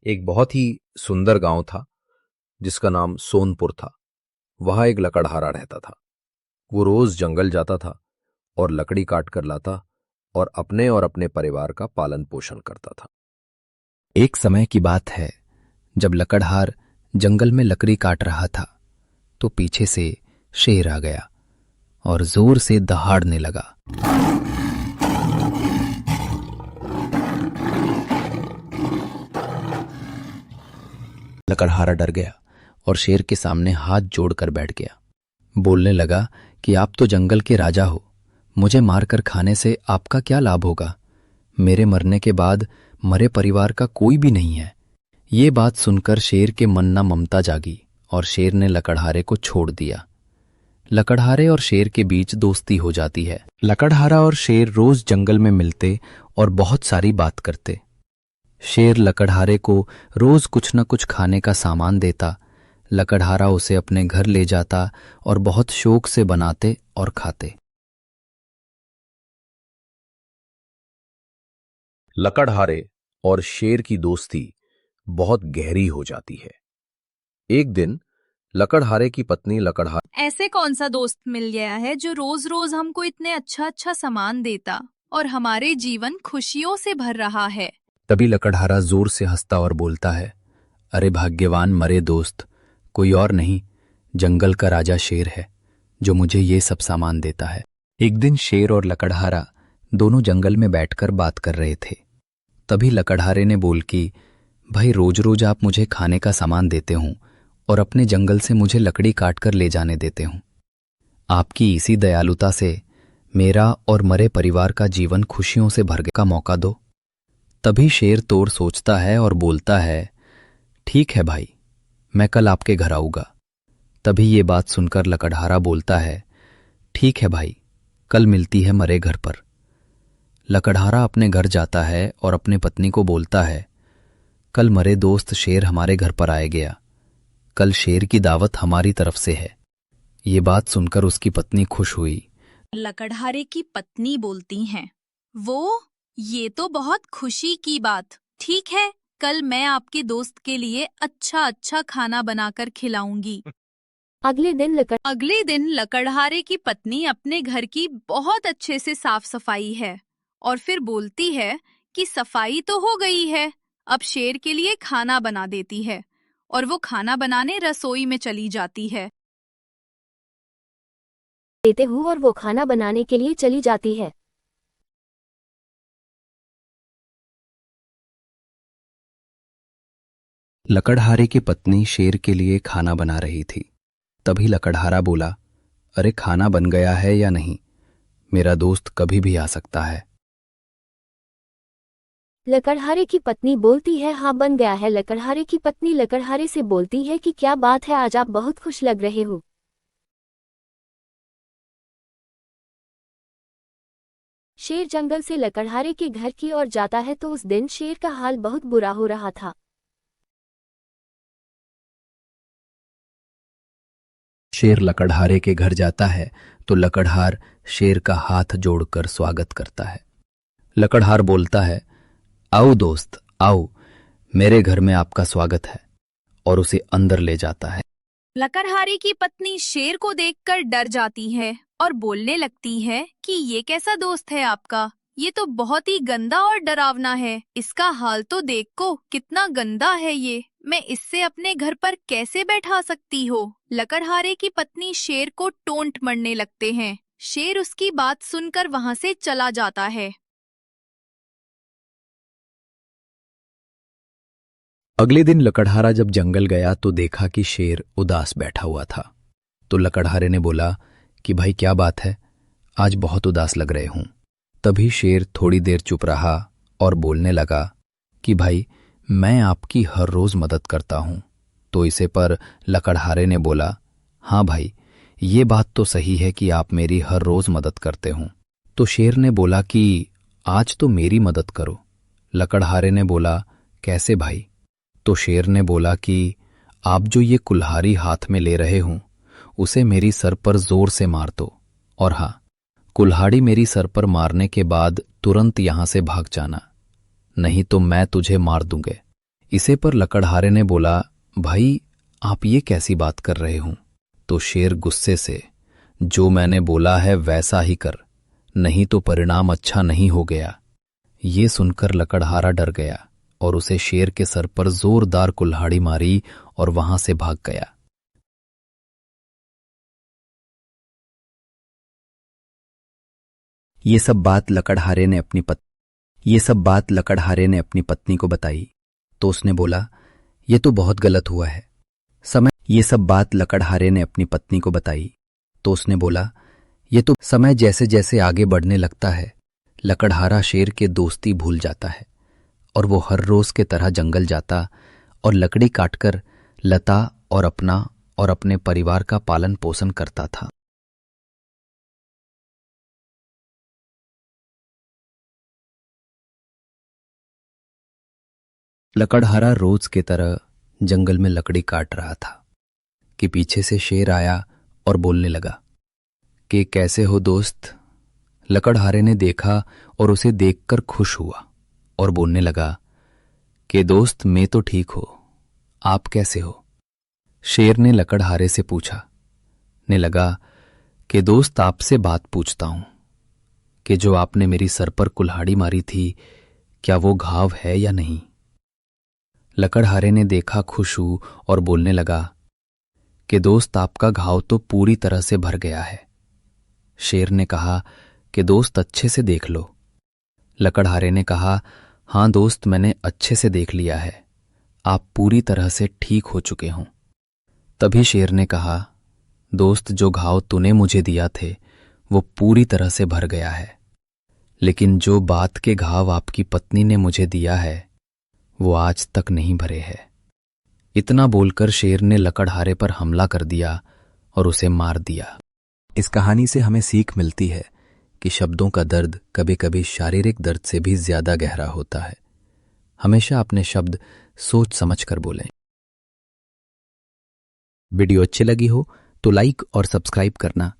एक बहुत ही सुंदर गांव था जिसका नाम सोनपुर था। वहां एक लकड़हारा रहता था। वो रोज जंगल जाता था और लकड़ी काट कर लाता और अपने परिवार का पालन पोषण करता था। एक समय की बात है, जब लकड़हार जंगल में लकड़ी काट रहा था तो पीछे से शेर आ गया और जोर से दहाड़ने लगा। लकड़हारा डर गया और शेर के सामने हाथ जोड़कर बैठ गया। बोलने लगा कि आप तो जंगल के राजा हो, मुझे मारकर खाने से आपका क्या लाभ होगा? मेरे मरने के बाद मरे परिवार का कोई भी नहीं है। ये बात सुनकर शेर के मन में ममता जागी और शेर ने लकड़हारे को छोड़ दिया। लकड़हारे और शेर के बीच दोस्ती हो जाती है। लकड़हारा और शेर रोज जंगल में मिलते और बहुत सारी बात करते। शेर लकड़हारे को रोज कुछ न कुछ खाने का सामान देता। लकड़हारा उसे अपने घर ले जाता और बहुत शौक से बनाते और खाते। लकड़हारे और शेर की दोस्ती बहुत गहरी हो जाती है। एक दिन लकड़हारे की पत्नी ऐसे कौन सा दोस्त मिल गया है जो रोज रोज हमको इतने अच्छा अच्छा सामान देता और हमारे जीवन खुशियों से भर रहा है। तभी लकड़हारा जोर से हंसता और बोलता है, अरे भाग्यवान मरे दोस्त, कोई और नहीं, जंगल का राजा शेर है जो मुझे ये सब सामान देता है। एक दिन शेर और लकड़हारा दोनों जंगल में बैठकर बात कर रहे थे। तभी लकड़हारे ने बोल कि भाई, रोज रोज आप मुझे खाने का सामान देते हो और अपने जंगल से मुझे लकड़ी काट कर ले जाने देते हो। आपकी इसी दयालुता से मेरा और मरे परिवार का जीवन खुशियों से भरने का मौका दो। तभी शेर तोड़ सोचता है और बोलता है, ठीक है भाई, मैं कल आपके घर आऊंगा। तभी ये बात सुनकर लकड़हारा बोलता है, ठीक है भाई, कल मिलती है मरे घर पर। लकड़हारा अपने घर जाता है और अपनी पत्नी को बोलता है, कल मरे दोस्त शेर हमारे घर पर आए गया। कल शेर की दावत हमारी तरफ से है। ये बात सुनकर उसकी पत्नी खुश हुई। लकड़हारे की पत्नी बोलती हैं, वो ये तो बहुत खुशी की बात। ठीक है, कल मैं आपके दोस्त के लिए अच्छा अच्छा खाना बनाकर खिलाऊंगी। अगले दिन लकड़हारे की पत्नी अपने घर की बहुत अच्छे से साफ सफाई है और फिर बोलती है कि सफाई तो हो गई है, अब शेर के लिए खाना बना देती है और वो खाना बनाने रसोई में चली जाती है। देते हूँ और वो खाना बनाने के लिए चली जाती है। लकड़हारे की पत्नी शेर के लिए खाना बना रही थी। तभी लकड़हारा बोला, अरे खाना बन गया है या नहीं? मेरा दोस्त कभी भी आ सकता है। लकड़हारे की पत्नी बोलती है, हाँ बन गया है। लकड़हारे की पत्नी लकड़हारे से बोलती है कि क्या बात है, आज आप बहुत खुश लग रहे हो। शेर जंगल से लकड़हारे के घर की ओर जाता है तो उस दिन शेर का हाल बहुत बुरा हो रहा था। शेर लकड़हारे के घर जाता है तो लकड़हार शेर का हाथ जोड़कर स्वागत करता है। लकड़हार बोलता है, आओ दोस्त आओ, मेरे घर में आपका स्वागत है, और उसे अंदर ले जाता है। लकड़हारे की पत्नी शेर को देखकर डर जाती है और बोलने लगती है कि ये कैसा दोस्त है आपका, ये तो बहुत ही गंदा और डरावना है। इसका हाल तो देखो कितना गंदा है ये, मैं इससे अपने घर पर कैसे बैठा सकती हो। लकड़हारे की पत्नी शेर को टोंट मरने लगते हैं। शेर उसकी बात सुनकर वहां से चला जाता है। अगले दिन लकड़हारा जब जंगल गया तो देखा कि शेर उदास बैठा हुआ था। तो लकड़हारे ने बोला कि भाई क्या बात है, आज बहुत उदास लग रहे हूं। तभी शेर थोड़ी देर चुप रहा और बोलने लगा कि भाई, मैं आपकी हर रोज मदद करता हूं। तो इसे पर लकड़हारे ने बोला, हाँ भाई, ये बात तो सही है कि आप मेरी हर रोज मदद करते हो। तो शेर ने बोला कि आज तो मेरी मदद करो। लकड़हारे ने बोला, कैसे भाई? तो शेर ने बोला कि आप जो ये कुल्हाड़ी हाथ में ले रहे हो उसे मेरी सर पर जोर से मार दो, और हाँ, कुल्हाड़ी मेरी सर पर मारने के बाद तुरंत यहां से भाग जाना, नहीं तो मैं तुझे मार दूंगा। इसे पर लकड़हारे ने बोला, भाई आप ये कैसी बात कर रहे हो? तो शेर गुस्से से, जो मैंने बोला है वैसा ही कर, नहीं तो परिणाम अच्छा नहीं हो गया। ये सुनकर लकड़हारा डर गया और उसे शेर के सर पर जोरदार कुल्हाड़ी मारी और वहां से भाग गया। ये सब बात लकड़हारे ने अपनी पत्नी को बताई तो उसने बोला, ये तो बहुत गलत हुआ है। समय जैसे जैसे आगे बढ़ने लगता है, लकड़हारा शेर के दोस्ती भूल जाता है और वो हर रोज के तरह जंगल जाता और लकड़ी काटकर लता और अपना और अपने परिवार का पालन पोषण करता था। लकड़हारा रोज के तरह जंगल में लकड़ी काट रहा था कि पीछे से शेर आया और बोलने लगा कि कैसे हो दोस्त। लकड़हारे ने देखा और उसे देखकर खुश हुआ और बोलने लगा कि दोस्त मैं तो ठीक हो, आप कैसे हो? शेर ने लकड़हारे से पूछा ने लगा कि दोस्त आपसे बात पूछता हूं कि जो आपने मेरी सर पर कुल्हाड़ी मारी थी, क्या वो घाव है या नहीं? लकड़हारे ने देखा खुश हूं और बोलने लगा कि दोस्त आपका घाव तो पूरी तरह से भर गया है। शेर ने कहा कि दोस्त अच्छे से देख लो। लकड़हारे ने कहा, हां दोस्त मैंने अच्छे से देख लिया है, आप पूरी तरह से ठीक हो चुके हों। तभी शेर ने कहा, दोस्त जो घाव तूने मुझे दिया थे वो पूरी तरह से भर गया है, लेकिन जो बात के घाव आपकी पत्नी ने मुझे दिया है वो आज तक नहीं भरे है। इतना बोलकर शेर ने लकड़हारे पर हमला कर दिया और उसे मार दिया। इस कहानी से हमें सीख मिलती है कि शब्दों का दर्द कभी कभी शारीरिक दर्द से भी ज्यादा गहरा होता है। हमेशा अपने शब्द सोच समझ कर बोलें। वीडियो अच्छी लगी हो तो लाइक और सब्सक्राइब करना